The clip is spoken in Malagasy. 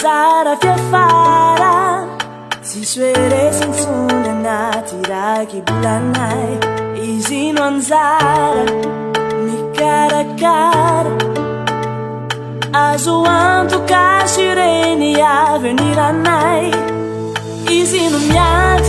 tsara fiafara tsisy hoe resintsony anaty raky bolanay izy no anjara mikarakara azo antoka sureny aveniranay izy no miady